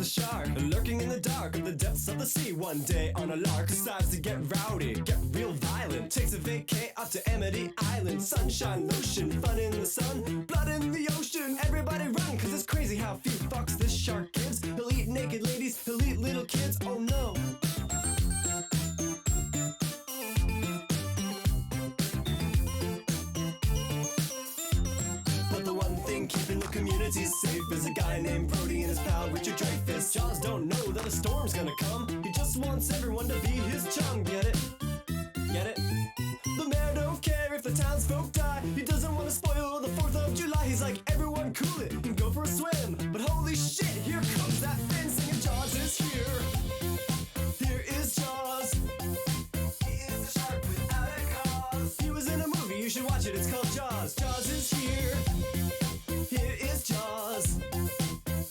the shark, lurking in the dark of the depths of the sea. One day on a lark decides to get rowdy, get real violent. Takes a vacay up to Amity Island. Sunshine, lotion, fun in the sun, blood in the ocean. Everybody run, cause it's crazy how few fucks this shark gives. He'll eat naked ladies, he'll eat little kids, oh no. Keeping the community safe is a guy named Brody and his pal Richard Dreyfuss. Jaws don't know that a storm's gonna come. He just wants everyone to be his chum. Get it? Get it? The mayor don't care if the townsfolk die. He doesn't want to spoil the 4th of July. He's like, everyone cool it and go for a swim. But holy shit, here comes that Finn singing Jaws is here. Here is Jaws. He is a shark without a cause. He was in a movie, you should watch it, it's called Jaws. Jaws is here. Here is Jaws.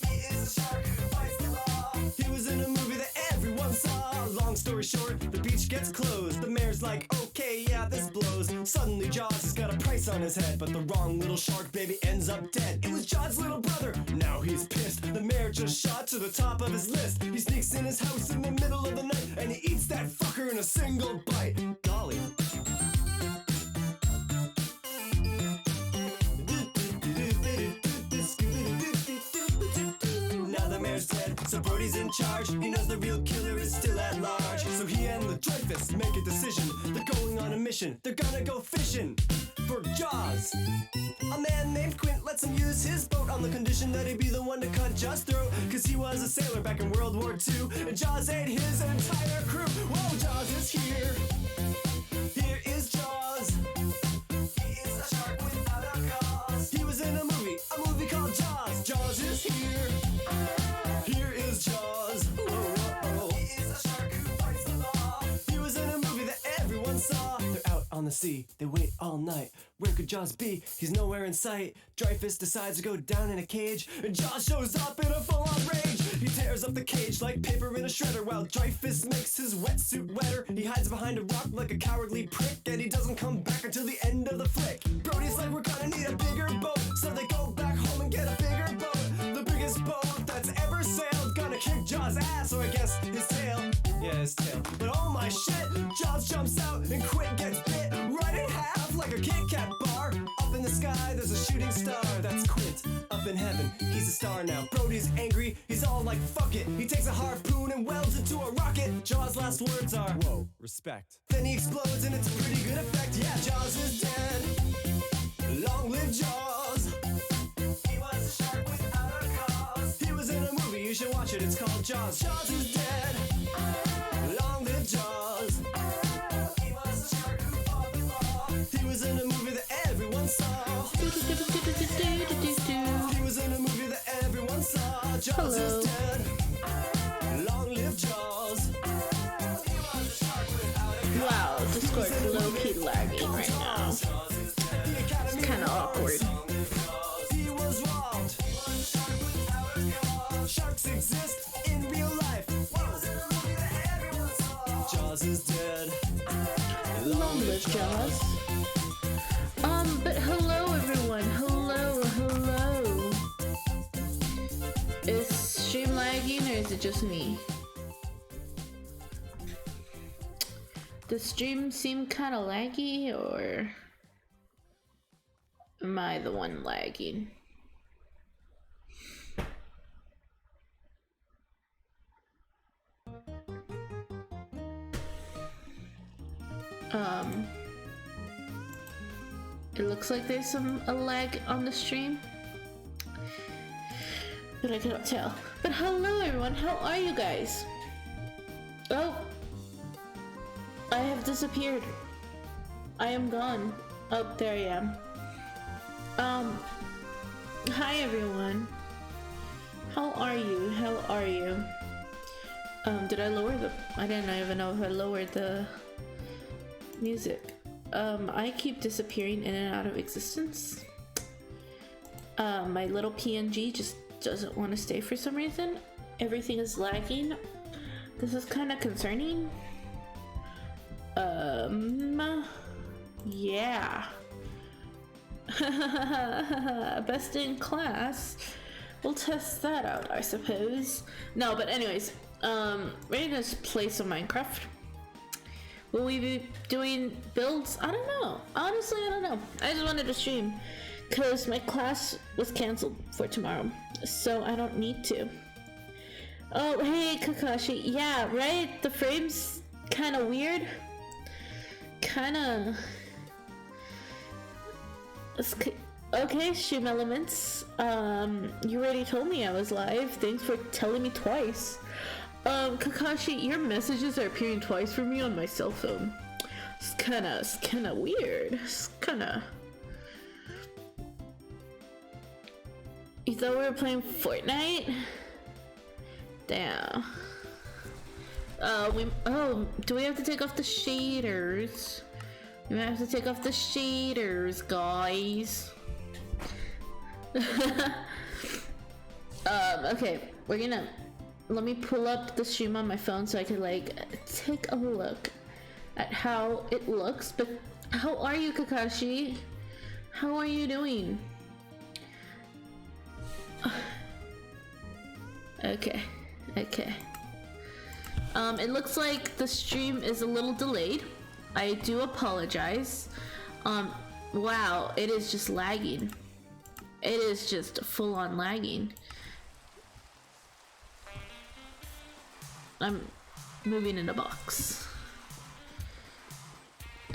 He is a shark who fights the law. He was in a movie that everyone saw. Long story short, the beach gets closed. The mayor's like, okay, yeah, this blows. Suddenly Jaws has got a price on his head, but the wrong little shark baby ends up dead. It was Jaws' little brother. Now he's pissed. The mayor just shot to the top of his list. He sneaks in his house in the middle of the night, and he eats that fucker in a single bite. Golly. Dead, so Brody's in charge. He knows the real killer is still at large. So he and the Dreyfuss make a decision. They're going on a mission. They're gonna go fishing for Jaws. A man named Quint lets him use his boat on the condition that he'd be the one to cut Jaws' throat, cause he was a sailor back in World War II, and Jaws ate his entire crew. Whoa, Jaws is here. Here is Jaws. He is a shark without a cause. He was in a movie called Jaws. Jaws is here. Here is Jaws. Oh, oh, oh. He is a shark who fights the law. He was in a movie that everyone saw. They're out on the sea. They wait all night. Where could Jaws be? He's nowhere in sight. Dreyfuss decides to go down in a cage, and Jaws shows up in a full-on rage. He tears up the cage like paper in a shredder, while Dreyfuss makes his wetsuit wetter. He hides behind a rock like a cowardly prick, and he doesn't come back until the end of the flick. Brody's like, we're gonna need a bigger boat, so they go back home and get a bigger boat. The biggest boat that's ever sailed, gonna kick Jaws' ass, or I guess his tail. Yeah, his tail. But oh my shit, Jaws jumps out and Quint gets bit right in half like a Kit Kat bar. Up in the sky, there's a shooting star. That's Quint. Up in heaven, he's a star now. Brody's angry, he's all like, fuck it. He takes a harpoon and welds it to a rocket. Jaws' last words are, whoa, respect. Then he explodes and it's a pretty good effect. Yeah, Jaws is dead. Long live Jaws. He was a shark without a cause. He was in a movie, you should watch it, it's called Jaws. Jaws is dead. Long live Jaws. He was a shark who fought the law. He was in a movie that everyone saw. He was in a movie that everyone saw. Jaws is dead. Long live Jaws. He was a shark without a cause. Wow, Discord's low-key lagging right now. It's kind of awkward. He was robbed. Sharks exist in real life. Jaws is dead. Long live Jaws. But hello everyone. Hello. Is stream lagging or is it just me? Does stream seem kind of laggy or am I the one lagging? It looks like there's a lag on the stream, but I cannot tell. But hello everyone, how are you guys? Oh, I have disappeared. I am gone. Oh, there I am. Hi everyone. How are you? Did I lower the... I didn't even know if I lowered the music. I keep disappearing in and out of existence. My little PNG just doesn't want to stay for some reason. Everything is lagging. This is kind of concerning. Yeah. Best in class. we'll test that out, I suppose. No, but anyways, we're gonna play some Minecraft. Will we be doing builds? I don't know. Honestly, I don't know. I just wanted to stream because my class was canceled for tomorrow, so I don't need to. Oh, hey, Kakashi. Yeah, right? The frame's kind of weird. Kind of... Okay, Stream Elements. You already told me I was live. Thanks for telling me twice. Kakashi, your messages are appearing twice for me on my cell phone. It's kinda weird. It's kinda... You thought we were playing Fortnite? Damn. Do we have to take off the shaders? We might have to take off the shaders, guys. Okay, let me pull up the stream on my phone so I can like take a look at how it looks. But how are you, Kakashi? How are you doing? Okay. It looks like the stream is a little delayed. I do apologize. Wow, it is just lagging. It is just full on lagging. I'm moving in a box.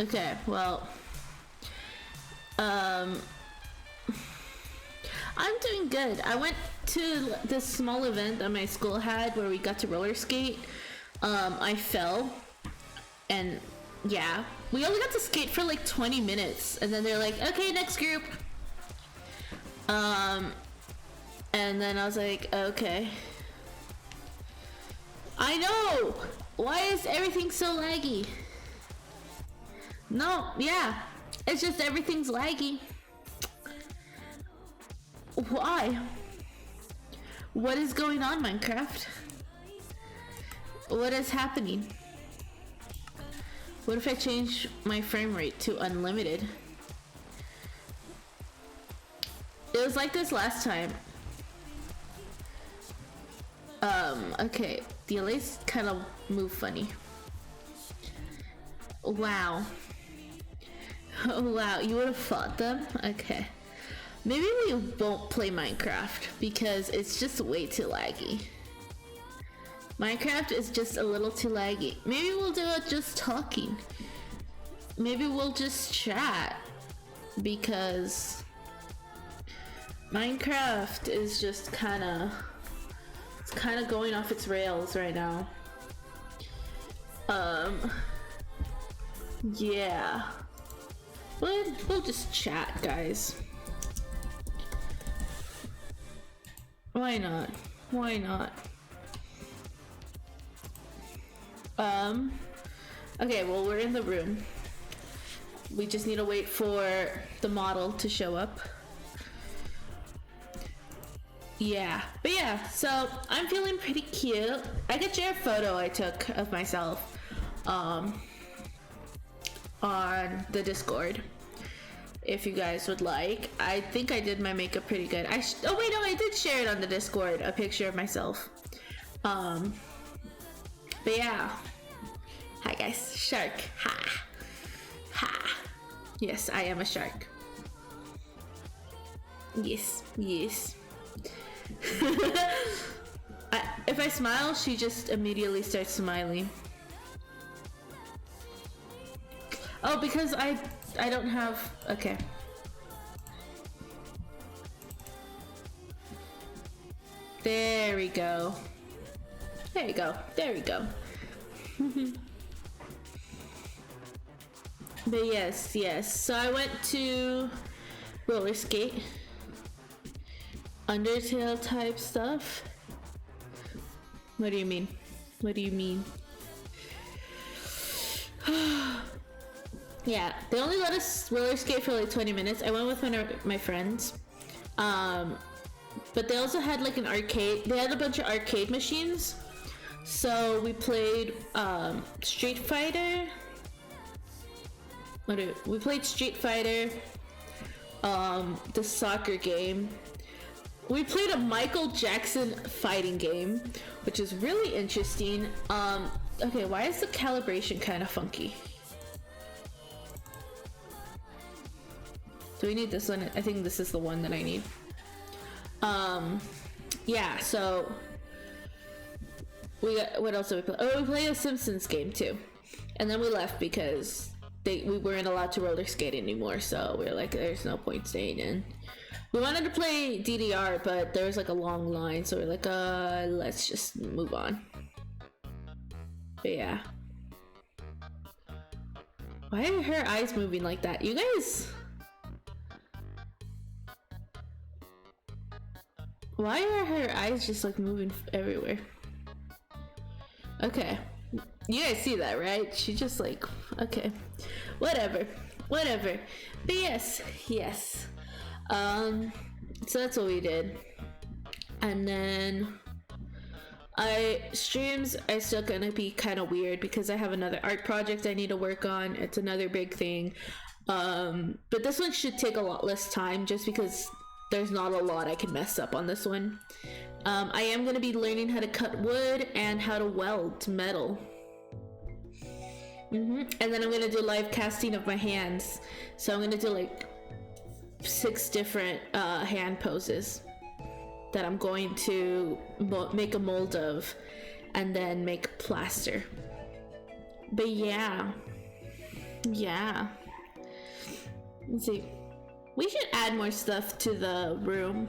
Okay, well, I'm doing good. I went to this small event that my school had where we got to roller skate. I fell, and yeah, we only got to skate for like 20 minutes, and then they're like, okay, next group. And then I was like, okay. I know! Why is everything so laggy? No, yeah, it's just everything's laggy. Why? What is going on, Minecraft? What is happening? What if I change my frame rate to unlimited? It was like this last time. Okay, the LAs kind of move funny. Wow. Oh, wow, you would have fought them? Okay. Maybe we won't play Minecraft because it's just way too laggy. Minecraft is just a little too laggy. Maybe we'll do it just talking. Maybe we'll just chat because Minecraft is just kind of going off its rails right now. Yeah. We'll just chat, guys. Why not? Why not? Okay, well, we're in the room. We just need to wait for the model to show up. Yeah, but yeah, so I'm feeling pretty cute. I could share a photo I took of myself on the Discord if you guys would like. I think I did my makeup pretty good. Oh wait, no, I did share it on the Discord, a picture of myself. But yeah. Hi guys, shark. Ha. Ha. Yes, I am a shark. Yes. If I smile, she just immediately starts smiling. Oh, because I don't have... Okay. There we go. There you go. There we go. But yes. So I went to roller skate. Undertale type stuff. What do you mean? What do you mean? Yeah, they only let us roller skate for like 20 minutes. I went with one of my friends. But they also had like an arcade. They had a bunch of arcade machines. So we played Street Fighter. We played Street Fighter, the soccer game, we played a Michael Jackson fighting game, which is really interesting. Okay, why is the calibration kind of funky? Do we need this one? I think this is the one that I need. Yeah, so we got, what else did we play? Oh, we played a Simpsons game too. And then we left because we weren't allowed to roller skate anymore, so we were like, there's no point staying in. We wanted to play DDR, but there was like a long line, so we're like, let's just move on. But yeah. Why are her eyes moving like that? You guys... Why are her eyes just like moving everywhere? Okay. You guys see that, right? She just like... Okay. Whatever. Whatever. But yes. Yes. So that's what we did. And then... streams are still gonna be kind of weird because I have another art project I need to work on. It's another big thing. But this one should take a lot less time just because there's not a lot I can mess up on this one. I am gonna be learning how to cut wood and how to weld metal. And then I'm gonna do live casting of my hands. So I'm gonna do like 6 different hand poses that I'm going to make a mold of and then make plaster. But yeah. Let's see. We should add more stuff to the room.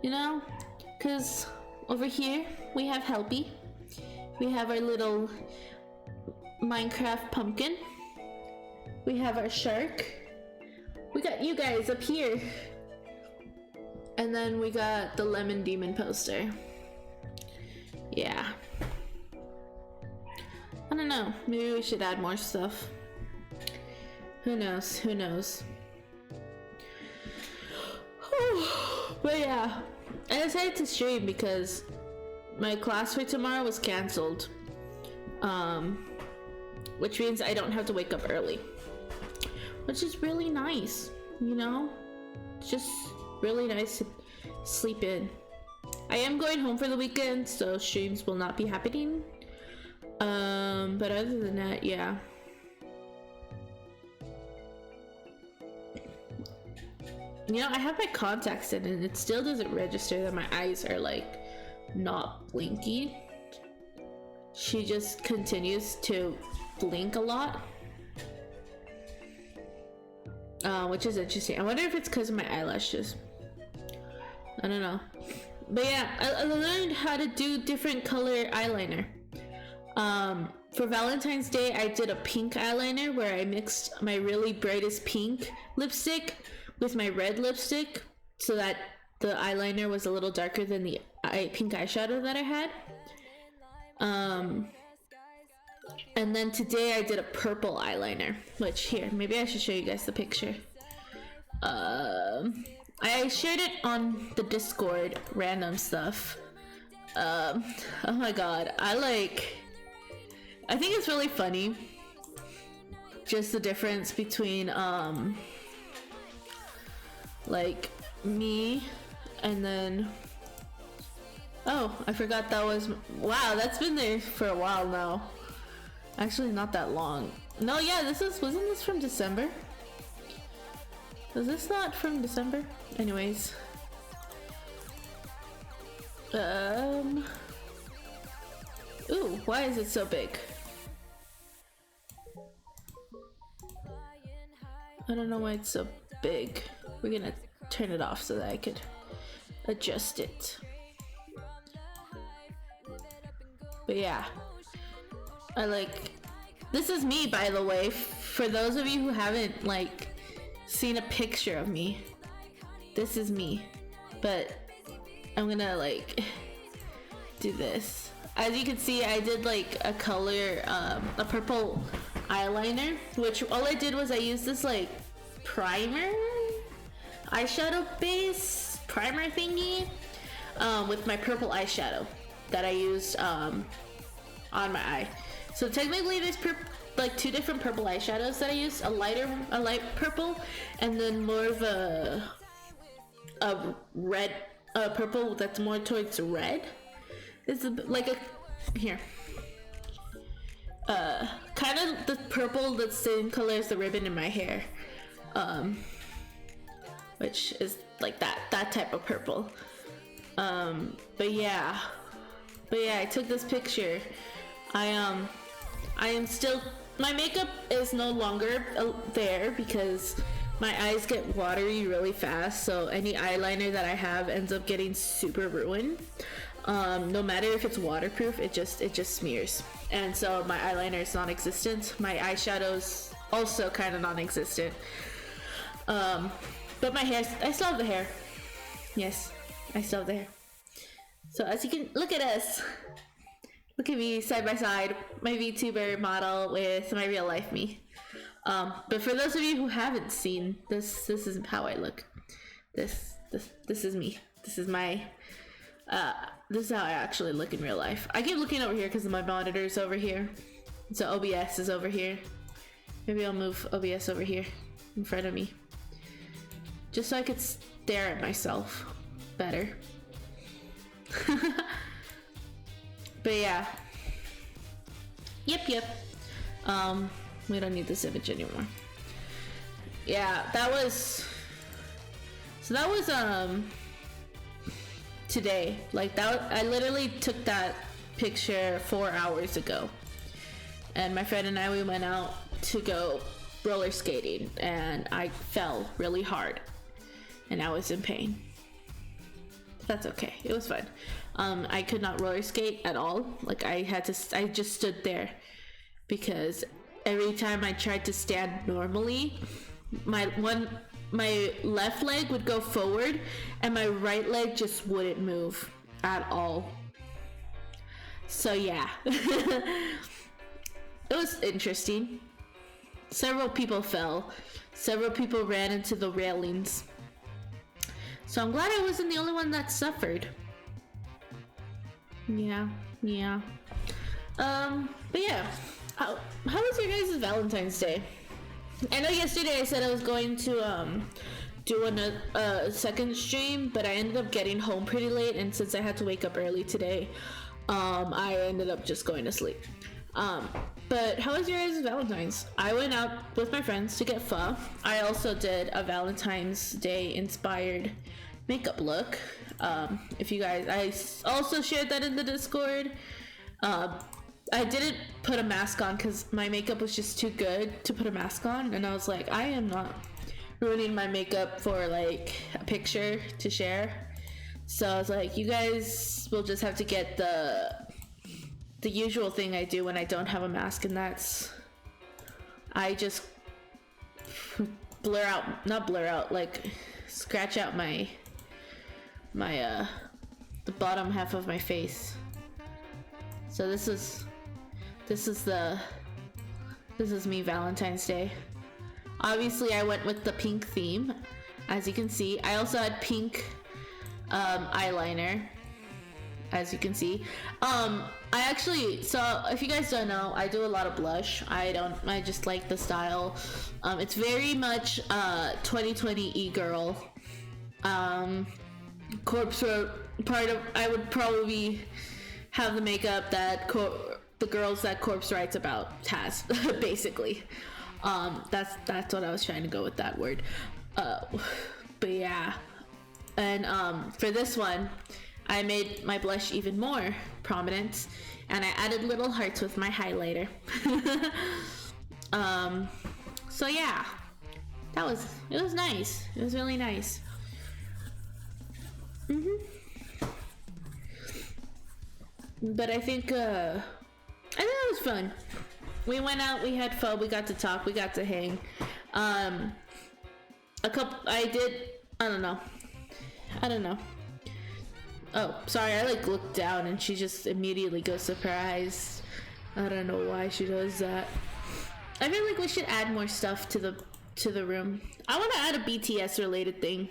You know? Because over here we have Helpy. We have our little Minecraft pumpkin. We have our shark. We got you guys up here. And then we got the Lemon Demon poster. Yeah. I don't know. Maybe we should add more stuff. Who knows? Who knows? But yeah. I decided to stream because my class for tomorrow was cancelled. Which means I don't have to wake up early. Which is really nice, you know? It's just really nice to sleep in. I am going home for the weekend, so streams will not be happening. But other than that, yeah. You know, I have my contacts in and it still doesn't register that my eyes are like not blinky. She just continues to blink a lot. Which is interesting. I wonder if it's because of my eyelashes. I don't know. But yeah, I learned how to do different color eyeliner. For Valentine's Day, I did a pink eyeliner where I mixed my really brightest pink lipstick with my red lipstick so that the eyeliner was a little darker than the pink eyeshadow that I had. And then today I did a purple eyeliner, which here, maybe I should show you guys the picture. I shared it on the Discord, random stuff. Oh my god, I think it's really funny. Just the difference between, like, me and then... Oh, I forgot that was... Wow, that's been there for a while now. Actually, not that long. No, yeah, wasn't this from December? Was this not from December? Anyways. Ooh, why is it so big? I don't know why it's so big. We're gonna turn it off so that I could adjust it. But yeah. This is me, by the way, for those of you who haven't seen a picture of me. This is me, but I'm gonna do this. As you can see, I did a color, a purple eyeliner, which all I did was I used this primer, eyeshadow base primer thingy, with my purple eyeshadow that I used on my eye. So technically there's 2 different purple eyeshadows that I used, a light purple and then more of a a red, purple that's more towards red. It's like a here. Kind of the purple that's the same color as the ribbon in my hair, which is like that type of purple. But yeah, I took this picture. I am still, my makeup is no longer there because my eyes get watery really fast, so any eyeliner that I have ends up getting super ruined. No matter if it's waterproof, it just smears. And so my eyeliner is non-existent. My eyeshadow's also kind of non-existent. But my hair, I still have the hair. Yes, I still have the hair. So as you can, look at us. Look at me side by side, my VTuber model with my real life me. But for those of you who haven't seen this is how I look. This is me. This is my, this is how I actually look in real life. I keep looking over here because my monitor's over here. So OBS is over here. Maybe I'll move OBS over here in front of me, just so I could stare at myself better. But yeah. Yep. We don't need this image anymore. Yeah, that was today. Like that, I literally took that picture 4 hours ago. And my friend and I, we went out to go roller skating and I fell really hard and I was in pain. That's okay. It was fun. I could not roller skate at all. Like I just stood there because every time I tried to stand normally, my left leg would go forward and my right leg just wouldn't move at all. So yeah. It was interesting. Several people fell. Several people ran into the railings. So I'm glad I wasn't the only one that suffered. Yeah. But yeah, how was your guys' Valentine's Day? I know yesterday I said I was going to do a second stream, but I ended up getting home pretty late, and since I had to wake up early today, I ended up just going to sleep. But how was your guys' Valentine's? I went out with my friends to get pho. I also did a Valentine's Day inspired makeup look. If you guys, I also shared that in the Discord. I didn't put a mask on because my makeup was just too good to put a mask on, and I was like, I am not ruining my makeup for like a picture to share. So I was like, you guys will just have to get the usual thing I do when I don't have a mask, and that's I just like scratch out my the bottom half of my face. So this is me Valentine's Day. Obviously I went with the pink theme, as you can see. I also had pink eyeliner, as you can see. I actually, so if you guys don't know, I do a lot of blush. I just like the style. It's very much 2020 e-girl. Corpse part of, I would probably have the makeup that the girls that Corpse writes about has, basically. That's what I was trying to go with that word. But yeah. And for this one, I made my blush even more prominent, and I added little hearts with my highlighter. So yeah, it was nice. It was really nice. But I think it was fun. We went out, we had fun, we got to talk, we got to hang. I don't know. Oh, sorry, I like looked down and she just immediately goes surprised. I don't know why she does that. I feel like we should add more stuff to the room. I want to add a BTS related thing.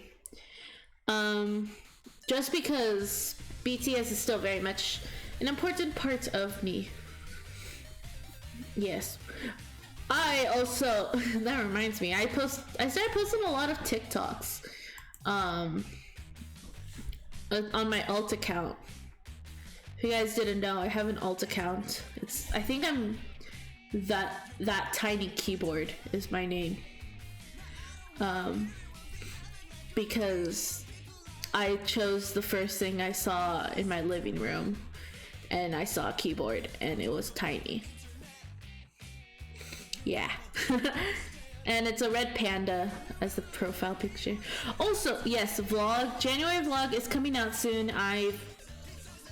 Just because BTS is still very much an important part of me. Yes. I also, that reminds me, I started posting a lot of TikToks. on my alt account. If you guys didn't know, I have an alt account. I think I'm that tiny keyboard is my name. Because I chose the first thing I saw in my living room, and I saw a keyboard and it was tiny. Yeah. And it's a red panda as the profile picture. Also, yes, vlog. January vlog is coming out soon. I've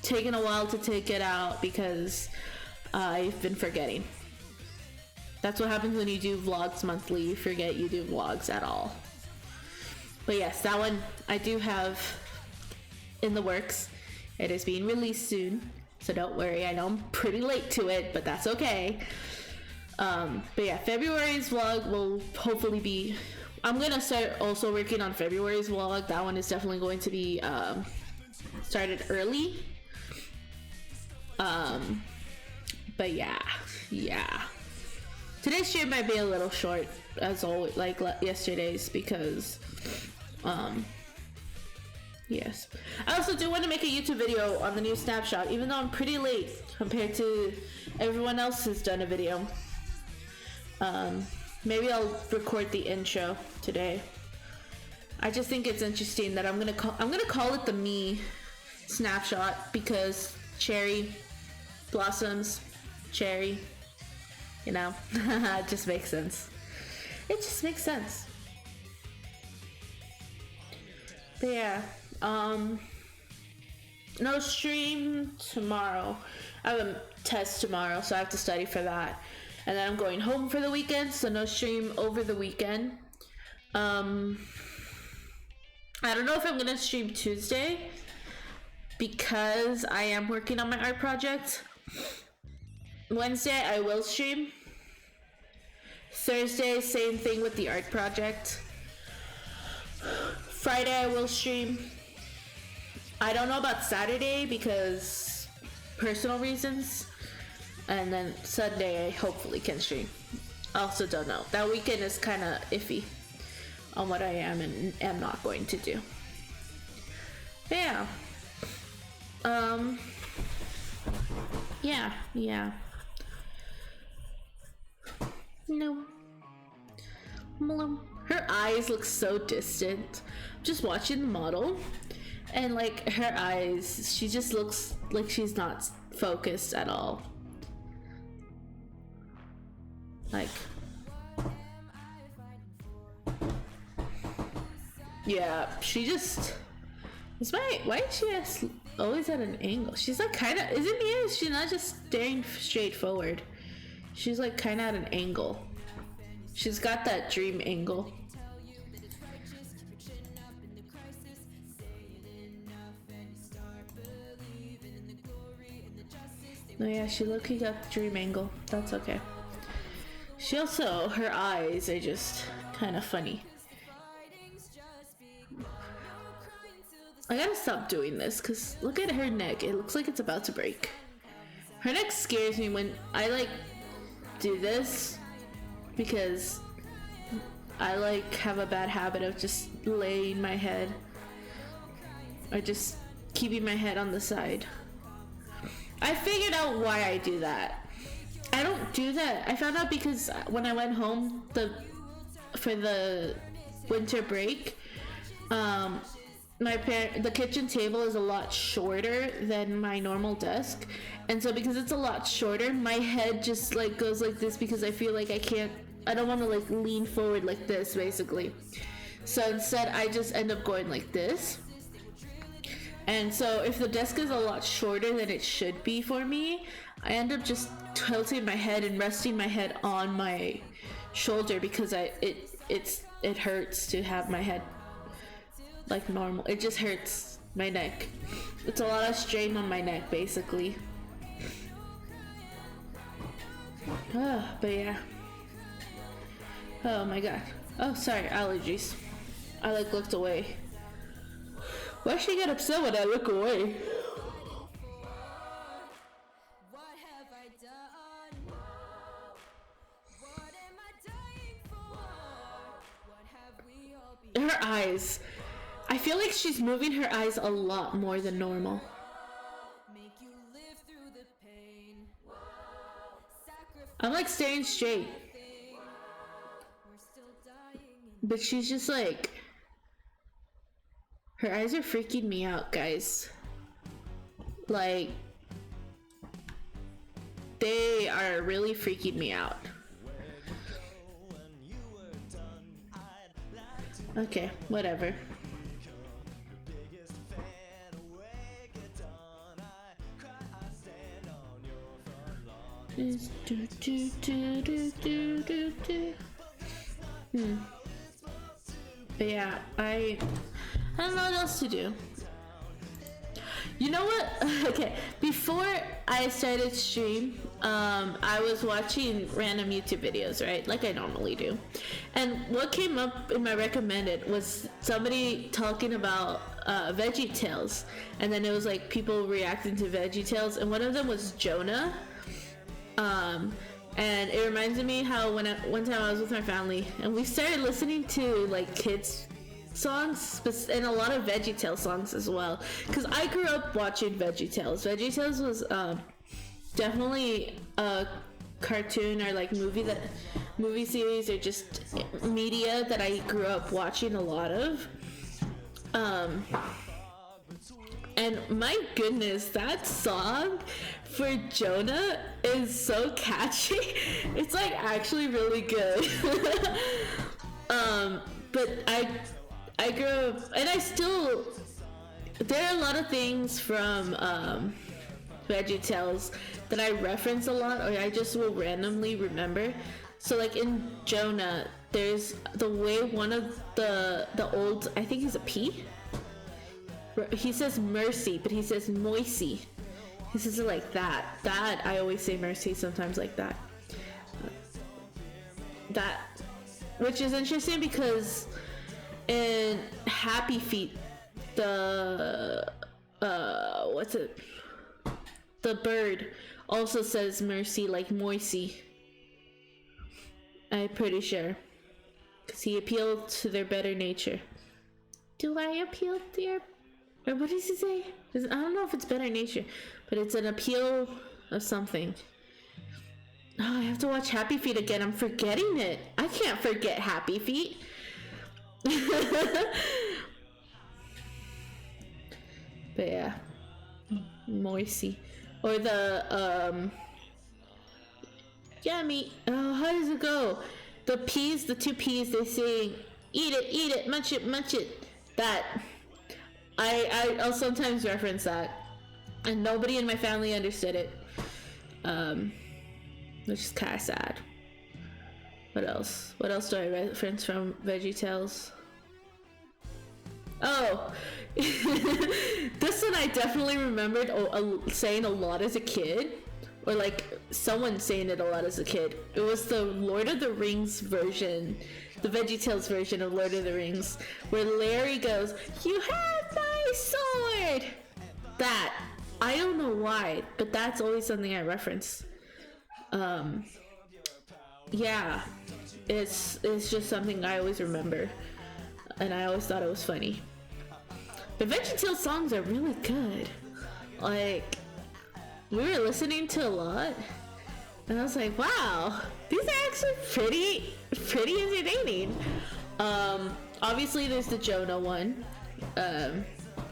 taken a while to take it out because I've been forgetting. That's what happens when you do vlogs monthly. You forget you do vlogs at all. But yes, that one I do have in the works. It is being released soon, so don't worry. I know I'm pretty late to it, but that's okay. But yeah, February's vlog will hopefully be... I'm gonna start also working on February's vlog. That one is definitely going to be started early. But yeah. Today's stream might be a little short, as always, like yesterday's, because yes. I also do want to make a YouTube video on the new Snapshot, even though I'm pretty late compared to everyone else who's done a video. Maybe I'll record the intro today. I just think it's interesting that I'm gonna call it the Me Snapshot, because cherry blossoms, cherry, you know. It just makes sense. It just makes sense. But yeah, no stream tomorrow. I have a test tomorrow, so I have to study for that. And then I'm going home for the weekend, so no stream over the weekend. I don't know if I'm gonna stream Tuesday, because I am working on my art project. Wednesday I will stream. Thursday, same thing with the art project. Friday I will stream. I don't know about Saturday because personal reasons. And then Sunday I hopefully can stream. I also don't know. That weekend is kind of iffy on what I am and am not going to do. But yeah. Yeah. No. Her eyes look so distant. I'm just watching the model, and like her eyes, she just looks like she's not focused at all. Like, yeah, she just why is she always at an angle? She's like kind of, isn't it? She's not just staring straight forward. She's like kind of at an angle. She's got that dream angle. Oh yeah, she low-key got the dream angle. That's okay. She also, her eyes are just kind of funny. I gotta stop doing this, because look at her neck. It looks like it's about to break. Her neck scares me when I like do this, because I like have a bad habit of just laying my head, or just keeping my head on the side. I figured out why I do that. I don't do that. I found out because when I went home for the winter break, the kitchen table is a lot shorter than my normal desk, and so because it's a lot shorter, my head just like goes like this, because I feel like I don't want to like lean forward like this, basically. So instead I just end up going like this. And so if the desk is a lot shorter than it should be for me, I end up just tilting my head and resting my head on my shoulder, because it hurts to have my head like normal. It just hurts my neck. It's a lot of strain on my neck, basically. But yeah. Oh my god. Oh, sorry, allergies. I like looked away. Why does she get upset when I look away? Her eyes. I feel like she's moving her eyes a lot more than normal. Make you live through the pain. I'm like staring straight, We're still dying. but she's just like, her eyes are freaking me out, guys. Like, they are really freaking me out. Okay, whatever. But yeah, I don't know what else to do. You know what? Okay, before I started stream, I was watching random YouTube videos, right? Like I normally do. And what came up in my recommended was somebody talking about Veggie Tales. And then it was like people reacting to Veggie Tales. And one of them was Jonah. And it reminds me how one time I was with my family and we started listening to like kids songs and a lot of VeggieTales songs as well, because I grew up watching VeggieTales. VeggieTales was definitely a cartoon or like movie series or just media that I grew up watching a lot of. And my goodness, that song for Jonah is so catchy. It's like actually really good. But I grew up, and I still, there are a lot of things from VeggieTales that I reference a lot, or I just will randomly remember. So like in Jonah, there's the way one of the old, I think he's a P. He says mercy, but he says moisey. He says it like that. That, I always say mercy sometimes like that. That, which is interesting because in Happy Feet, the, what's it? The bird also says mercy like moisey. I'm pretty sure. Because he appealed to their better nature. Do I appeal to your... Or what does he say? I don't know if it's better nature, but it's an appeal of something. Oh, I have to watch Happy Feet again. I'm forgetting it. I can't forget Happy Feet. But yeah. Moisey. Or the, yummy. Oh, how does it go? The two peas, they sing, eat it, munch it. That... I'll sometimes reference that, and nobody in my family understood it, which is kind of sad. What else do I reference from VeggieTales? Oh, this one I definitely remembered saying a lot as a kid, or like someone saying it a lot as a kid. It was the Lord of the Rings version, the VeggieTales version of Lord of the Rings, where Larry goes, "You have my sword!" That, I don't know why, but that's always something I reference. Yeah, it's just something I always remember, and I always thought it was funny. But VeggieTales songs are really good. Like, we were listening to a lot, and I was like, wow, these are actually pretty entertaining. Obviously there's the Jonah one.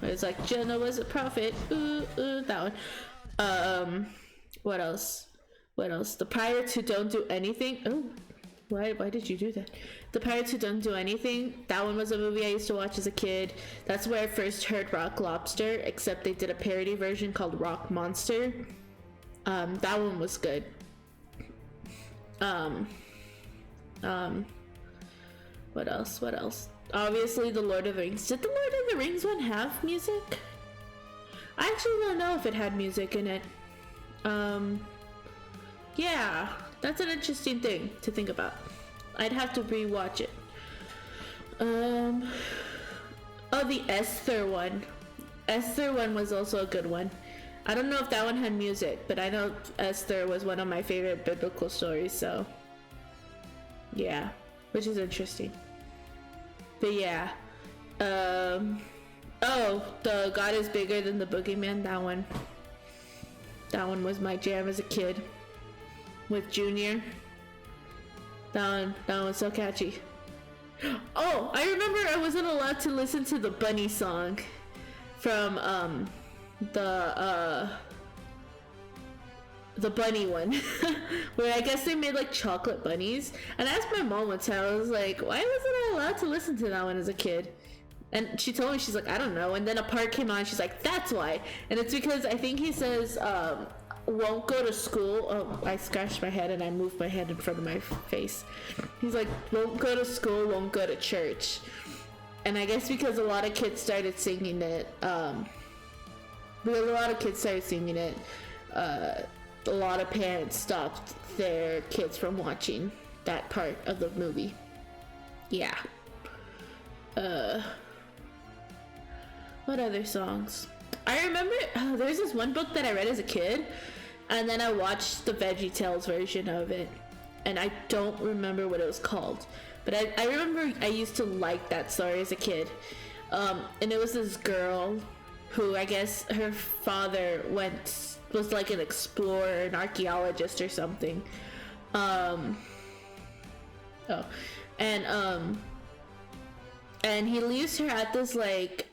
It's like Jonah was a prophet. That one. What else? The Pirates Who Don't Do Anything. Oh, why did you do that? The Pirates Who Don't Do Anything. That one was a movie I used to watch as a kid. That's where I first heard Rock Lobster, except they did a parody version called Rock Monster. That one was good. What else? Obviously the Lord of the Rings. Did the Lord of the Rings one have music? I actually don't know if it had music in it. Yeah, that's an interesting thing to think about. I'd have to rewatch it. Oh, the Esther one. Esther one was also a good one. I don't know if that one had music, but I know Esther was one of my favorite biblical stories, so yeah, which is interesting. But yeah, Oh, the God is Bigger Than the Boogeyman, that one. That one was my jam as a kid. With Junior. That one was so catchy. Oh, I remember I wasn't allowed to listen to the bunny song from the bunny one where I guess they made like chocolate bunnies, and I asked my mom one time, I was like, why wasn't I allowed to listen to that one as a kid? And she told me, she's like, I don't know. And then a part came on, she's like, that's why. And it's because I think he says won't go to school. Oh, I scratched my head and I moved my head in front of my face. He's like, won't go to school, won't go to church. And I guess because a lot of kids started singing it, a lot of parents stopped their kids from watching that part of the movie. Yeah. What other songs? I remember there's this one book that I read as a kid, and then I watched the VeggieTales version of it, and I don't remember what it was called, but I remember I used to like that story as a kid. And it was this girl who, I guess her father was like an explorer, an archaeologist or something. And he leaves her at this like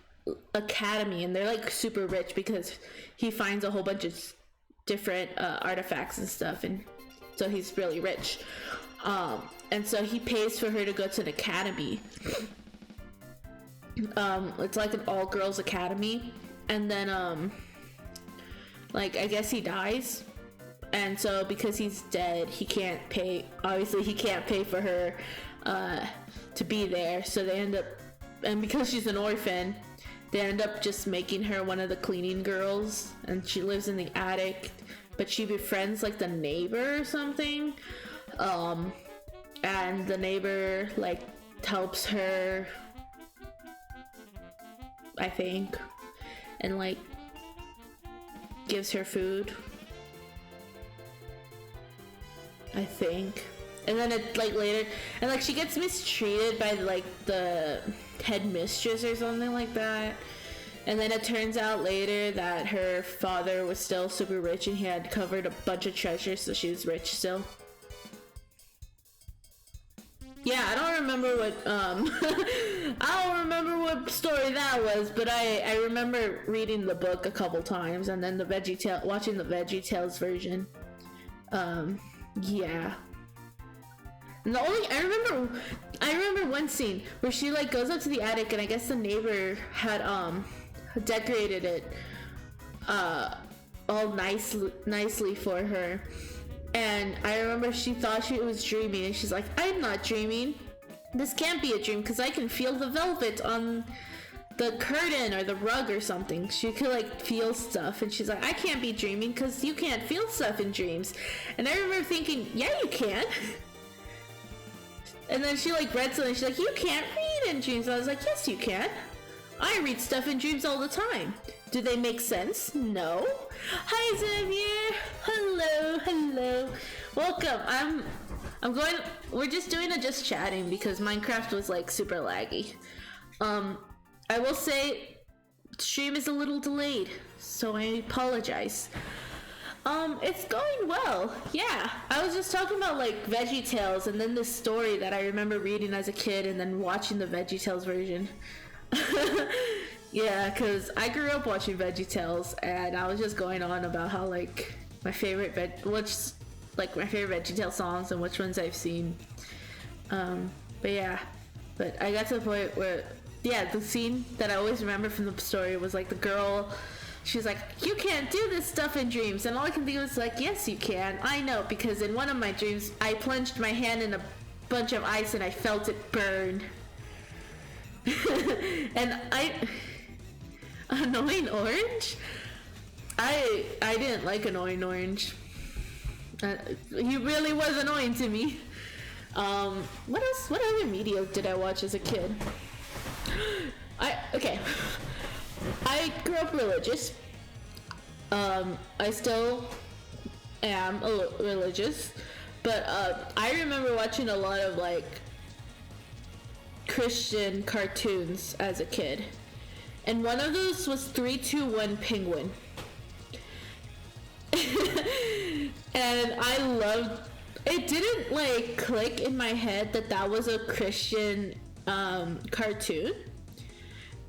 academy, and they're like super rich because he finds a whole bunch of different artifacts and stuff, and so he's really rich. And so he pays for her to go to an academy. It's like an all-girls academy, and then like I guess he dies, and so because he's dead, he can't pay for her to be there, so they end up, and because she's an orphan, they end up just making her one of the cleaning girls, and she lives in the attic, but she befriends like the neighbor or something, and the neighbor like helps her, I think, and like gives her food, I think. And then it like later, and like she gets mistreated by like the headmistress or something like that. And then it turns out later that her father was still super rich and he had covered a bunch of treasure, so she was rich still. Yeah, I don't remember what story that was, but I remember reading the book a couple times, and then watching the VeggieTales version. Yeah. And I remember one scene where she like goes up to the attic, and I guess the neighbor had decorated it all nicely for her. And I remember she thought she was dreaming, and she's like, I'm not dreaming. This can't be a dream because I can feel the velvet on the curtain or the rug or something. She could like feel stuff, and she's like, I can't be dreaming because you can't feel stuff in dreams. And I remember thinking, yeah, you can. And then she like read something, she's like, you can't read in dreams. And I was like, yes, you can. I read stuff in dreams all the time. Do they make sense? No. Hi, Xavier. Hello. Welcome. We're just doing a just chatting because Minecraft was like super laggy. I will say stream is a little delayed, so I apologize. It's going well. Yeah, I was just talking about like VeggieTales, and then this story that I remember reading as a kid and then watching the VeggieTales version. Yeah, because I grew up watching VeggieTales, and I was just going on about how like my favorite VeggieTales songs and which ones I've seen. But I got to the point where, yeah, the scene that I always remember from the story was like the girl, she was like, you can't do this stuff in dreams. And all I can think was like, yes, you can. I know, because in one of my dreams, I plunged my hand in a bunch of ice and I felt it burn. And Annoying Orange? I didn't like Annoying Orange. He really was annoying to me. What else? What other media did I watch as a kid? I grew up religious. I still am religious, but I remember watching a lot of like Christian cartoons as a kid. And one of those was 321 Penguin. And I loved it. Didn't like click in my head that that was a Christian cartoon,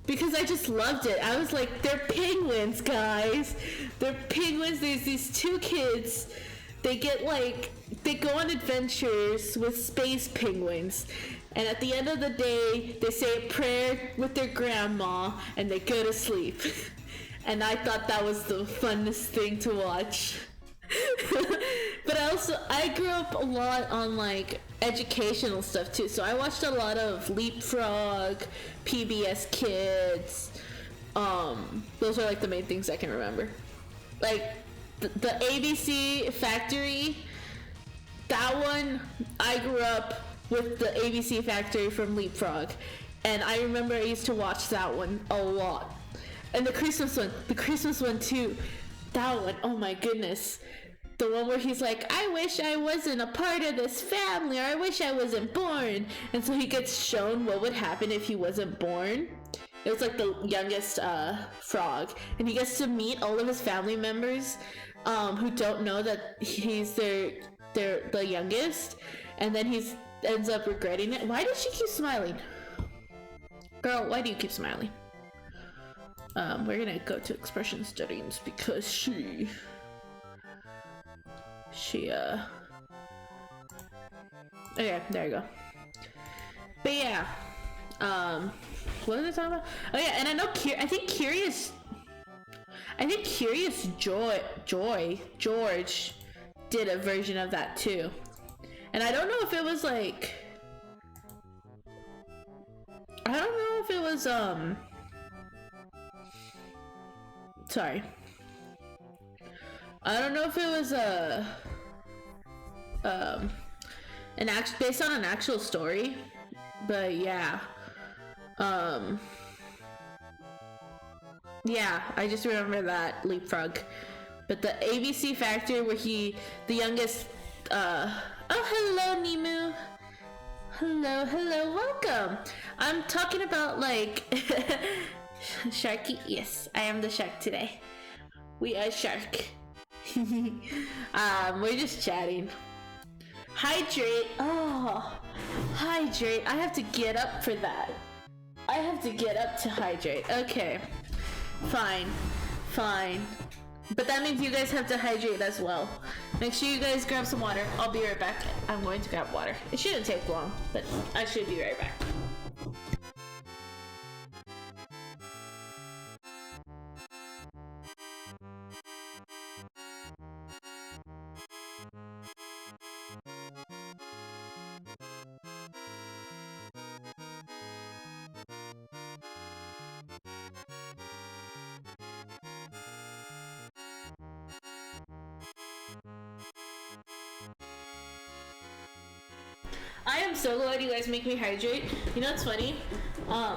because I just loved it. I was like, they're penguins, guys. They're penguins. There's these two kids. They get like, they go on adventures with space penguins. And at the end of the day, they say a prayer with their grandma and they go to sleep. And I thought that was the funnest thing to watch. But I grew up a lot on like educational stuff too. So I watched a lot of Leapfrog, PBS Kids. Those are like the main things I can remember. Like the ABC Factory, that one, I grew up with the ABC Factory from Leapfrog. And I remember I used to watch that one a lot. And the Christmas one too. That one, oh my goodness. The one where he's like, I wish I wasn't a part of this family, or I wish I wasn't born. And so he gets shown what would happen if he wasn't born. It was like the youngest frog. And he gets to meet all of his family members who don't know that he's the youngest. And then he ends up regretting it. Why does she keep smiling? Girl, why do you keep smiling? We're gonna go to expression studies because she okay, there you go. But yeah, what was I talking about? Oh yeah, and I know I think Curious George did a version of that too. And I don't know if it was like, sorry. I don't know if it was based on an actual story, but yeah. Yeah, I just remember that Leapfrog. But the ABC Factory where the youngest, oh, hello, Nemu. Hello, welcome. I'm talking about like, Sharky, yes, I am the shark today. We are shark. We're just chatting. Hydrate. Oh, hydrate. I have to get up for that. I have to get up to hydrate. Okay, fine. But that means you guys have to hydrate as well. Make sure you guys grab some water. I'll be right back. I'm going to grab water. It shouldn't take long, but I should be right back. I am so glad you guys make me hydrate. You know what's funny? I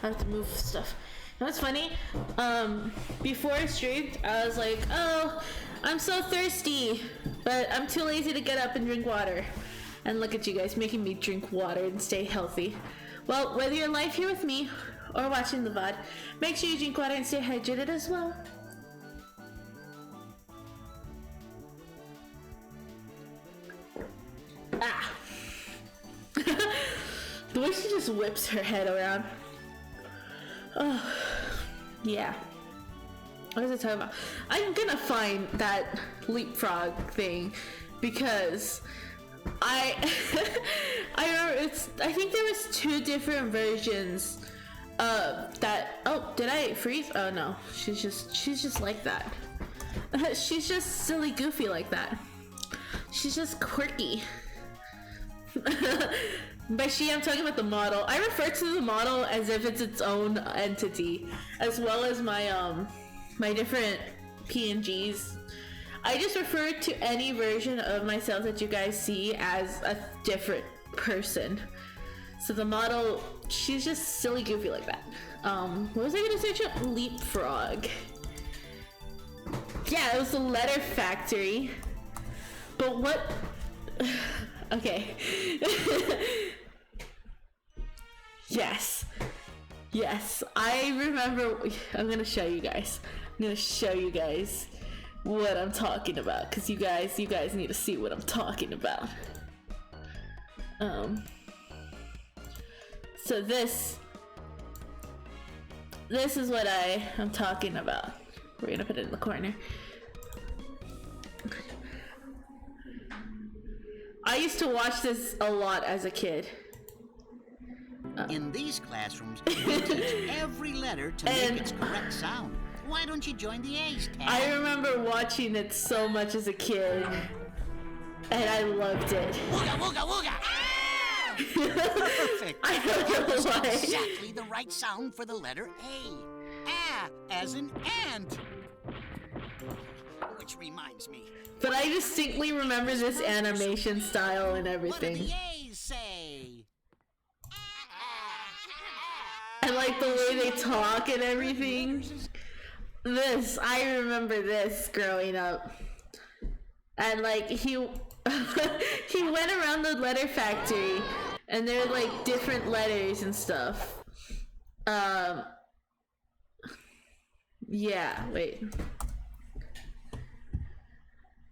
have to move stuff. You know what's funny? Before I streamed, I was like, oh, I'm so thirsty, but I'm too lazy to get up and drink water. And look at you guys making me drink water and stay healthy. Well, whether you're live here with me or watching the VOD, make sure you drink water and stay hydrated as well. Ah. The way she just whips her head around. Oh, yeah. What was I talking about? I'm gonna find that Leapfrog thing because I remember I think there was 2 different versions of that. Oh, did I freeze? Oh no, she's just like that. She's just silly goofy like that. She's just quirky. By she, I'm talking about the model. I refer to the model as if it's its own entity, as well as my my different PNGs. I just refer to any version of myself that you guys see as a different person. So the model, she's just silly goofy like that. What was I gonna search up? Leapfrog. Yeah, it was the Letter Factory. But what? Okay. Yes. Yes. I remember. I'm gonna show you guys. I'm gonna show you guys what I'm talking about, because you guys need to see what I'm talking about. So this is what I'm talking about. We're gonna put it in the corner. I used to watch this a lot as a kid. In these classrooms, we teach every letter to make its correct sound. Why don't you join the A's, Tad? I remember watching it so much as a kid, and I loved it. Wooga, wooga, wooga! Ah! Perfect. I don't know why. Exactly the right sound for the letter A. Ah, as in ant. Which reminds me. But I distinctly remember this animation style and What do everything. the A's say? And like the way they talk and everything. I remember this growing up. And like he went around the letter factory and there were like different letters and stuff. Yeah, wait.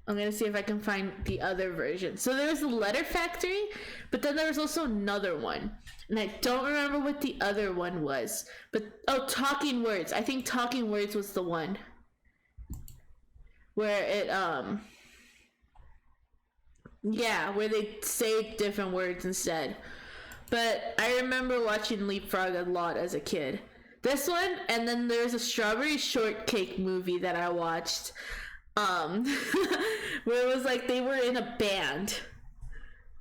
I'm gonna see if I can find the other version. So there was the letter factory, but then there was also another one. And I don't remember what the other one was. But, Talking Words. I think Talking Words was the one. Where it, yeah, where they say different words instead. But I remember watching Leapfrog a lot as a kid. This one, and then there's a Strawberry Shortcake movie that I watched. Where it was like they were in a band.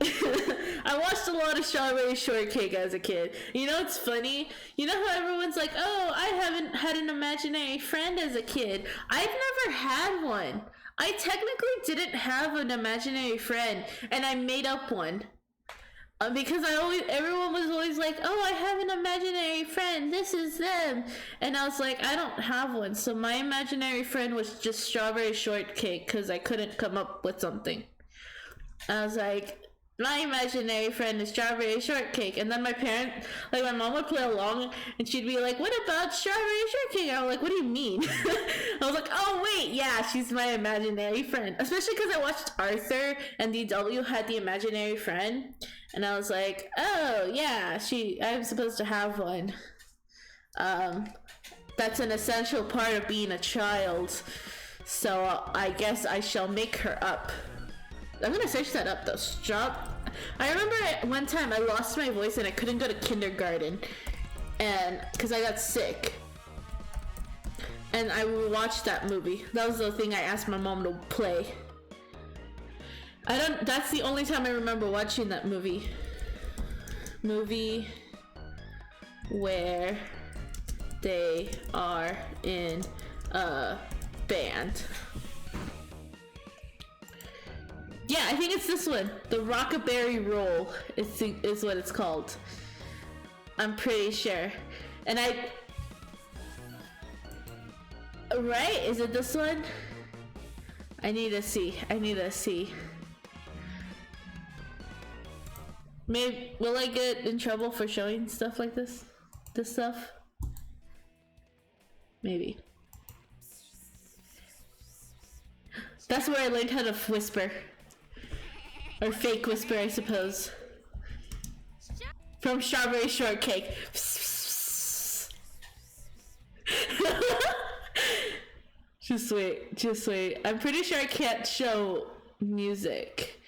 I watched a lot of Strawberry Shortcake as a kid. You know what's funny? You know how everyone's like, oh, I haven't had an imaginary friend as a kid. I've never had one. I technically didn't have an imaginary friend, and I made up one. Because everyone was always like, oh, I have an imaginary friend, this is them. And I was like, I don't have one. So my imaginary friend was just Strawberry Shortcake, because I couldn't come up with something. I was like, my imaginary friend is Strawberry Shortcake. And then my mom would play along, and she'd be like, what about Strawberry Shortcake? I was like, what do you mean? I was like, oh wait, yeah, she's my imaginary friend. Especially because I watched Arthur, and DW had the imaginary friend. And I was like, oh yeah, I'm supposed to have one. That's an essential part of being a child. So I guess I shall make her up. I'm gonna search that up though. I remember one time I lost my voice and I couldn't go to kindergarten, and because I got sick. And I watched that movie. That was the thing I asked my mom to play. That's the only time I remember watching that movie. Movie where they are in a band. Yeah, I think it's this one. The Rockaberry Roll is what it's called. I'm pretty sure. And right? Is it this one? I need to see. Maybe will I get in trouble for showing stuff like this? This stuff? Maybe. That's where I learned how to whisper. Or fake whisper, I suppose. From Strawberry Shortcake. Just wait. I'm pretty sure I can't show music.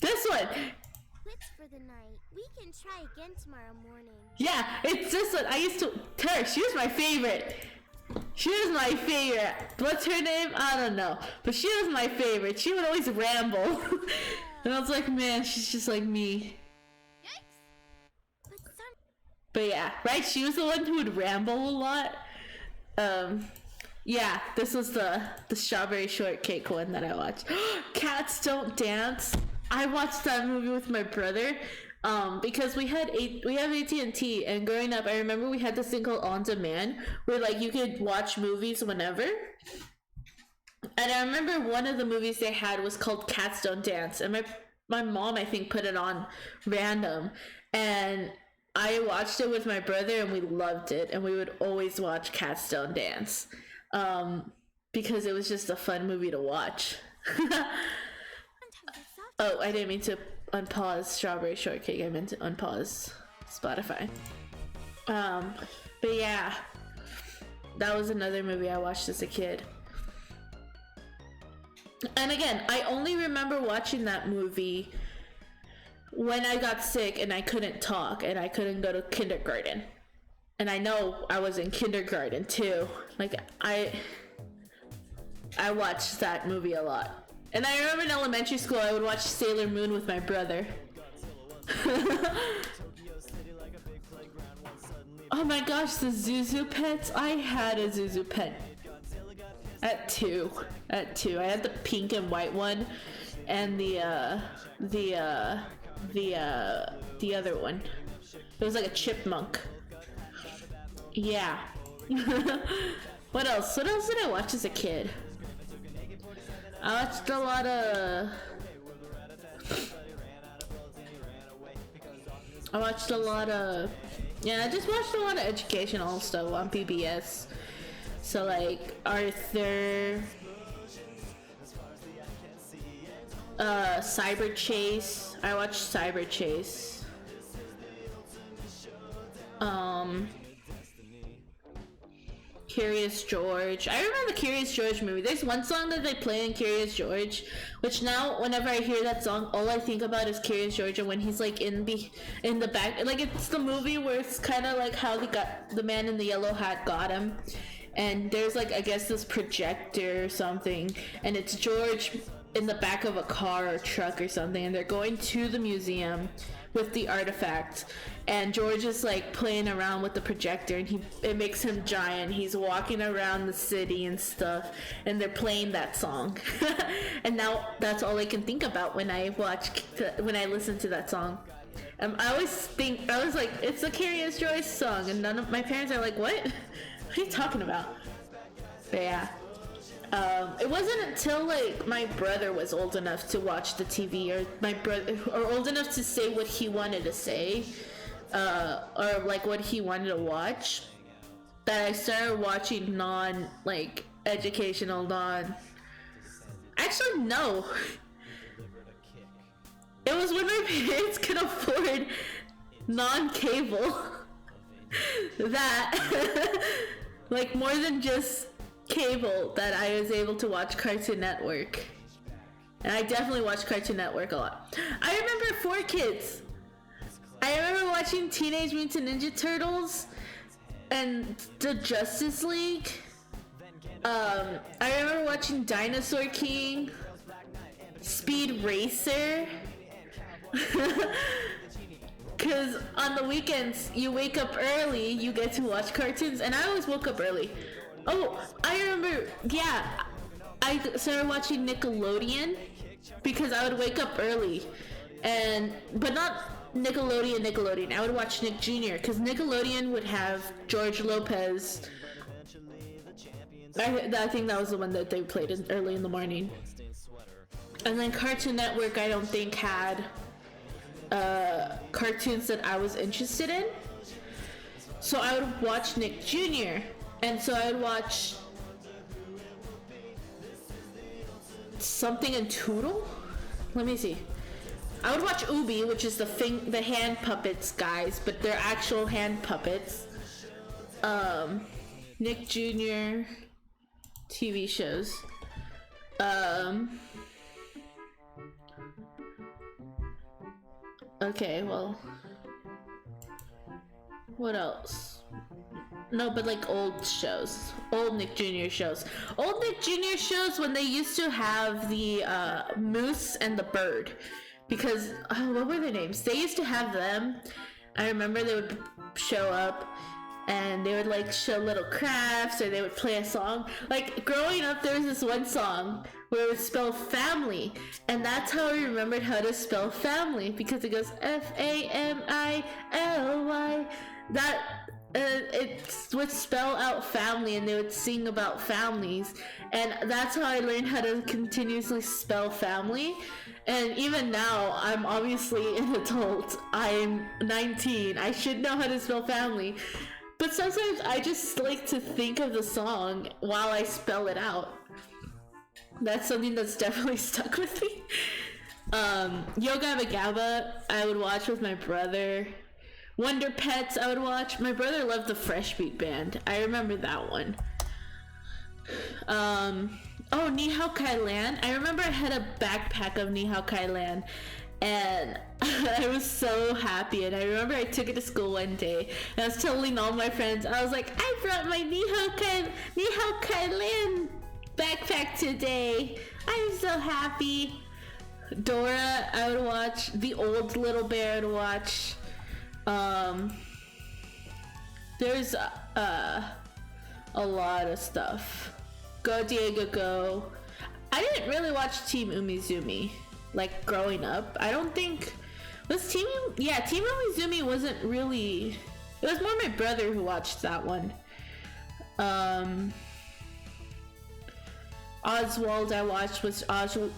This one! Quits for the night. We can try again tomorrow morning. Yeah, it's this one. She was my favorite. What's her name? I don't know. But she was my favorite. She would always ramble. And I was like, man, she's just like me. But yeah, right? She was the one who would ramble a lot. Yeah, this was the Strawberry Shortcake one that I watched. Cats Don't Dance. I watched that movie with my brother. Because we have AT&T, and growing up, I remember we had this thing called On Demand, where like you could watch movies whenever. And I remember one of the movies they had was called Cats Don't Dance, and my mom, I think, put it on random, and I watched it with my brother and we loved it, and we would always watch Cats Don't Dance, because it was just a fun movie to watch. Oh, I didn't mean to unpause Strawberry Shortcake. I meant to unpause Spotify. But yeah, that was another movie I watched as a kid. And again, I only remember watching that movie when I got sick and I couldn't talk and I couldn't go to kindergarten. And I know I was in kindergarten too. Like, I watched that movie a lot. And I remember in elementary school I would watch Sailor Moon with my brother. Oh my gosh, the Zuzu pets. I had a Zuzu pet at two. I had the pink and white one and the other one. It was like a chipmunk. Yeah. What else did I watch as a kid? I watched a lot of I just watched a lot of educational stuff on PBS. So like Arthur, Cyber Chase. I watched Cyber Chase. Curious George. I remember the Curious George movie. There's one song that they play in Curious George, which now whenever I hear that song, all I think about is Curious George, and when he's like in the back, like it's the movie where it's kind of like how the man in the yellow hat got him, and there's like, I guess, this projector or something, and it's George in the back of a car or truck or something, and they're going to the museum with the artifact, and George is like playing around with the projector, and it makes him giant. He's walking around the city and stuff, and they're playing that song. And now that's all I can think about when I listen to that song. I was like, it's a Curious George song, and none of my parents are like, what are you talking about? But yeah. It wasn't until like my brother was old enough to watch the TV, or old enough to say what he wanted to say, or like what he wanted to watch, that I started watching educational actually no. It was when my parents could afford non-cable that like more than just cable, that I was able to watch Cartoon Network. And I definitely watched Cartoon Network a lot. I remember 4Kids. I remember watching Teenage Mutant Ninja Turtles and the Justice League. I remember watching Dinosaur King, Speed Racer. Because on the weekends, you wake up early, you get to watch cartoons, and I always woke up early. Oh, I remember, yeah, I started watching Nickelodeon because I would wake up early, but not Nickelodeon. I would watch Nick Jr. because Nickelodeon would have George Lopez. I think that was the one that they played early in the morning. And then Cartoon Network, I don't think had cartoons that I was interested in. So I would watch Nick Jr. And so I would watch Something in Toodle? Let me see. I would watch Ubi, which is the hand puppets guys, but they're actual hand puppets. Nick Jr. TV shows. Okay, well, what else? No, but like old shows, old Nick Jr. shows. Old Nick Jr. shows when they used to have the moose and the bird. Because, what were their names? They used to have them. I remember they would show up and they would like show little crafts, or they would play a song. Like growing up, there was this one song where it would spell family, and that's how I remembered how to spell family, because it goes Family. That it would spell out family, and they would sing about families, and that's how I learned how to continuously spell family. And even now, I'm obviously an adult. I'm 19. I should know how to spell family. But sometimes I just like to think of the song while I spell it out. That's something that's definitely stuck with me. Yo Gabba Gabba, I would watch with my brother. Wonder Pets, I would watch. My brother loved the Fresh Beat Band. I remember that one. Oh, Ni Hao Kai Lan. I remember I had a backpack of Ni Hao Kai Lan, and I was so happy. And I remember I took it to school one day, and I was telling all my friends, I was like, I brought my Ni Hao Kai Lan backpack today. I'm so happy. Dora, I would watch. The Old Little Bear, I would watch. There's a lot of stuff. Go Diego Go. I didn't really watch Team Umizoomi like growing up. I don't think Team Umizoomi wasn't really. It was more my brother who watched that one. Oswald I watched was Oswald.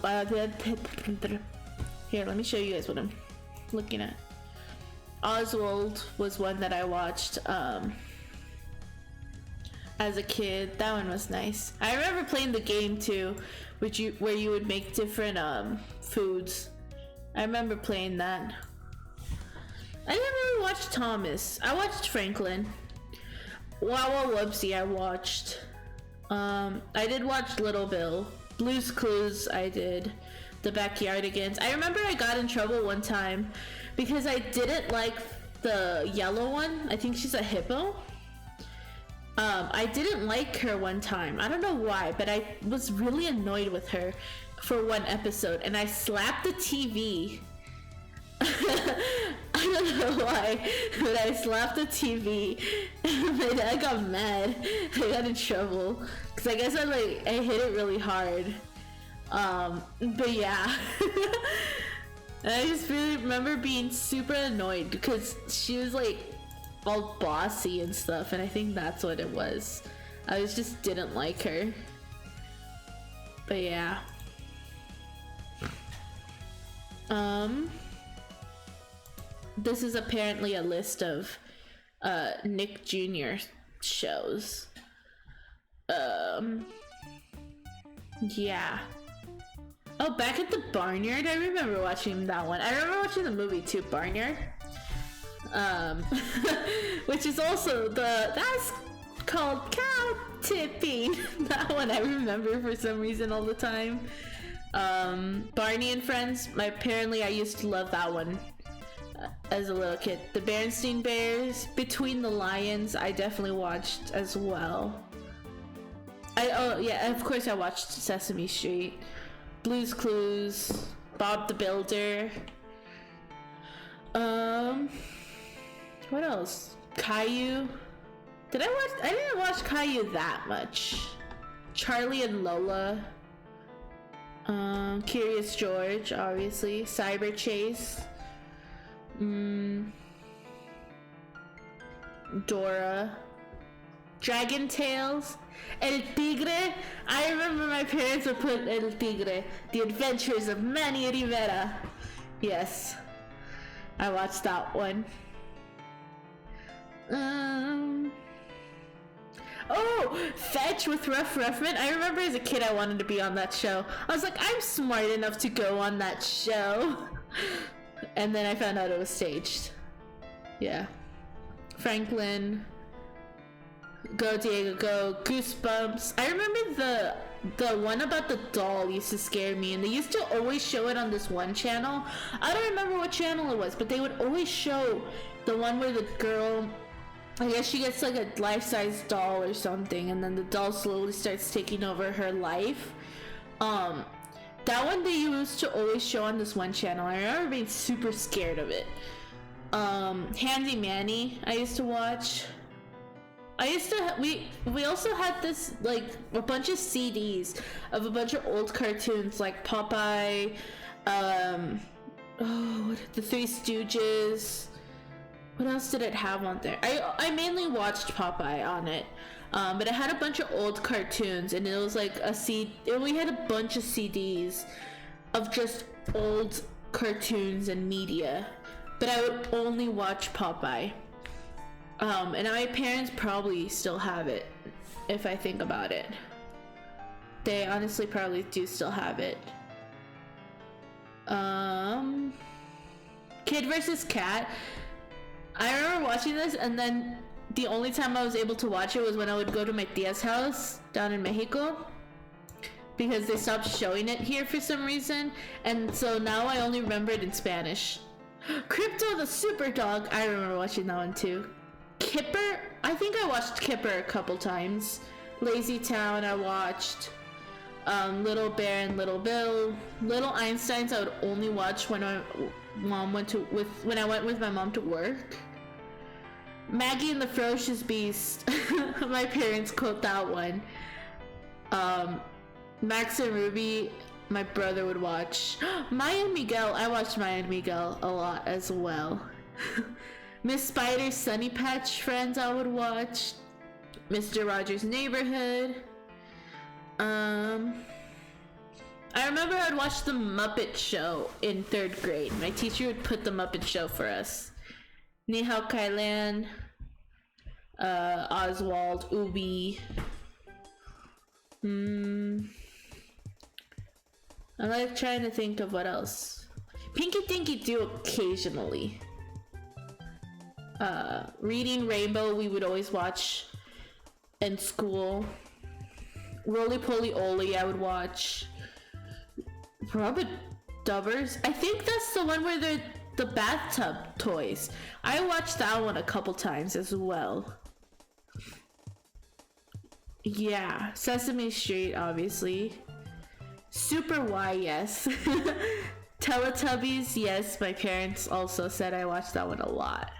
Here, let me show you guys what I'm looking at. Oswald was one that I watched as a kid. That one was nice. I remember playing the game too, where you would make different foods. I remember playing that. I didn't really watch Thomas. I watched Franklin. Wawa Wubsy I watched. I did watch Little Bill. Blue's Clues I did. The Backyardigans. I remember I got in trouble one time because I didn't like the yellow one. I think she's a hippo. I didn't like her one time. I don't know why, but I was really annoyed with her for one episode, and I slapped the TV. I don't know why, but I slapped the TV, and my dad got mad. I got in trouble because I guess I hit it really hard. But yeah. And I just really remember being super annoyed because she was like all bossy and stuff, and I think that's what it was. I just didn't like her. But yeah. This is apparently a list of Nick Jr. shows. Yeah. Oh, Back at the Barnyard. I remember watching that one. I remember watching the movie too, Barnyard. Which is also that's called cow tipping. That one I remember for some reason all the time. Barney and Friends. Apparently I used to love that one as a little kid. The Berenstain Bears, Between the Lions, I definitely watched as well. Of course I watched Sesame Street. Blue's Clues, Bob the Builder. What else? Caillou. I didn't watch Caillou that much. Charlie and Lola. Curious George, obviously. Cyber Chase. Dora. Dragon Tales. El Tigre. I remember my parents would put El Tigre. The Adventures of Manny Rivera. Yes. I watched that one. Oh, Fetch with Ruff Ruffman. I remember as a kid I wanted to be on that show. I was like, I'm smart enough to go on that show. And then I found out it was staged. Yeah. Franklin. Go Diego Go. Goosebumps. I remember the one about the doll used to scare me, and they used to always show it on this one channel. I don't remember what channel it was, but they would always show the one where the girl, I guess she gets like a life-size doll or something, and then the doll slowly starts taking over her life. That one they used to always show on this one channel. I remember being super scared of it. Handy Manny I used to watch. We also had this, like, a bunch of CDs of a bunch of old cartoons like Popeye, the Three Stooges. What else did it have on there? I mainly watched Popeye on it. But it had a bunch of old cartoons, and it was like we had a bunch of CDs of just old cartoons and media. But I would only watch Popeye. And my parents probably still have it, if I think about it. They honestly probably do still have it. Kid vs. Cat. I remember watching this, and then the only time I was able to watch it was when I would go to my tia's house down in Mexico, because they stopped showing it here for some reason, and so now I only remember it in Spanish. Crypto the Super Dog, I remember watching that one too. Kipper, I think I watched Kipper a couple times. Lazy Town I watched. Little Bear and Little Bill. Little Einsteins I would only watch when I went with my mom to work. Maggie and the Ferocious Beast. My parents quote that one. Max and Ruby, my brother would watch. Maya and Miguel, I watched Maya and Miguel a lot as well. Miss Spider's Sunny Patch Friends I would watch. Mr. Rogers' Neighborhood. I remember I'd watch the Muppet Show in 3rd grade. My teacher would put the Muppet Show for us. Ni Hao Kai Lan, Oswald, Ubi. I'm like trying to think of what else. Pinky Dinky do occasionally. Reading Rainbow we would always watch in school. Roly Poly Oly I would watch. Rubber Dubbers. I think that's the one where they're the bathtub toys. I watched that one a couple times as well. Yeah, Sesame Street obviously. Super Y, yes. Teletubbies, yes. My parents also said I watched that one a lot.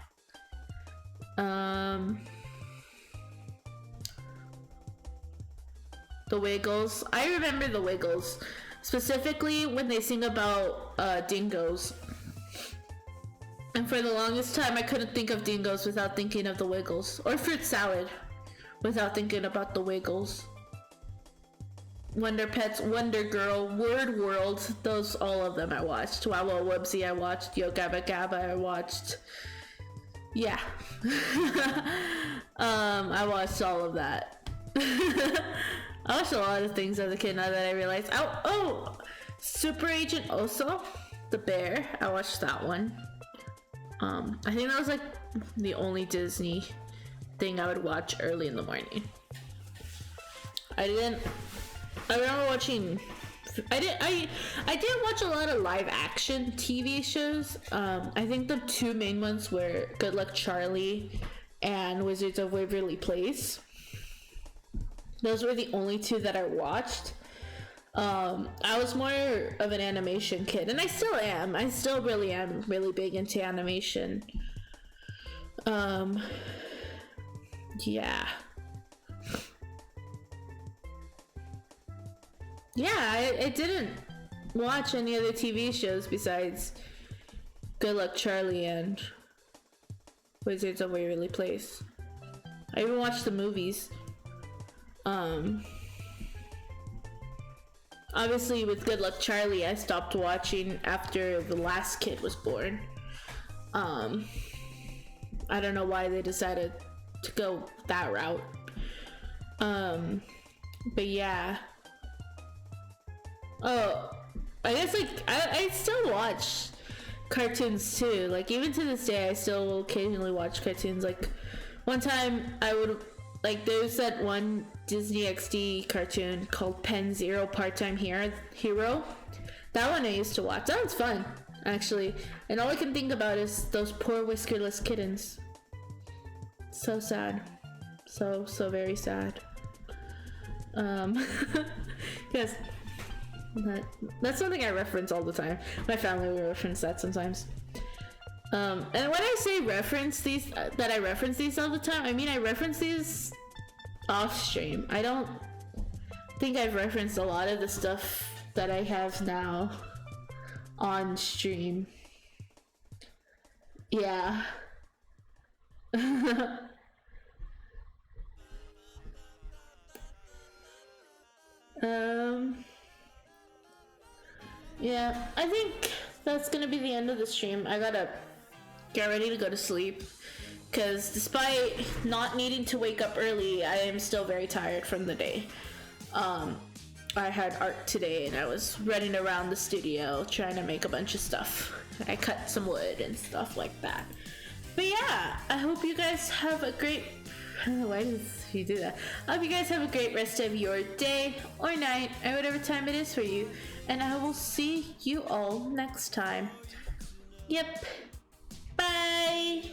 The Wiggles. I remember the Wiggles. Specifically when they sing about dingoes. And for the longest time I couldn't think of dingoes without thinking of the Wiggles. Or fruit salad without thinking about the Wiggles. Wonder Pets, Wonder Girl, Word World, those all of them I watched. Wow Wow Wubsy I watched, Yo Gabba Gabba I watched. Yeah. I watched all of that. I watched a lot of things as a kid now that I realized. Oh, Super Agent Oso, the bear. I watched that one. I think that was like the only Disney thing I would watch early in the morning. I remember watching. I didn't watch a lot of live action TV shows. I think the two main ones were Good Luck Charlie and Wizards of Waverly Place. Those were the only two that I watched. I was more of an animation kid, and I still am. I still really am really big into animation. Yeah. I didn't watch any other TV shows besides Good Luck Charlie and Wizards of Waverly Place. I even watched the movies. Obviously with Good Luck Charlie I stopped watching after the last kid was born. I don't know why they decided to go that route. But yeah. Oh, I guess like I still watch cartoons too. Like even to this day I still occasionally watch cartoons. Like one time I would like there's that one Disney XD cartoon called Pen Zero Part-Time Hero. That one I used to watch. That was fun actually. And all I can think about is those poor whiskerless kittens. So sad. So very sad. Yes. That's something I reference all the time. My family will reference that sometimes. And when I say reference these, that I reference these all the time, I mean I reference these off stream. I don't think I've referenced a lot of the stuff that I have now on stream. Yeah. Yeah, I think that's gonna be the end of the stream. I gotta get ready to go to sleep. Because despite not needing to wake up early, I am still very tired from the day. I had art today and I was running around the studio trying to make a bunch of stuff. I cut some wood and stuff like that. But yeah, I hope you guys have a great... Why does he do that? I hope you guys have a great rest of your day or night or whatever time it is for you. And I will see you all next time. Yep. Bye!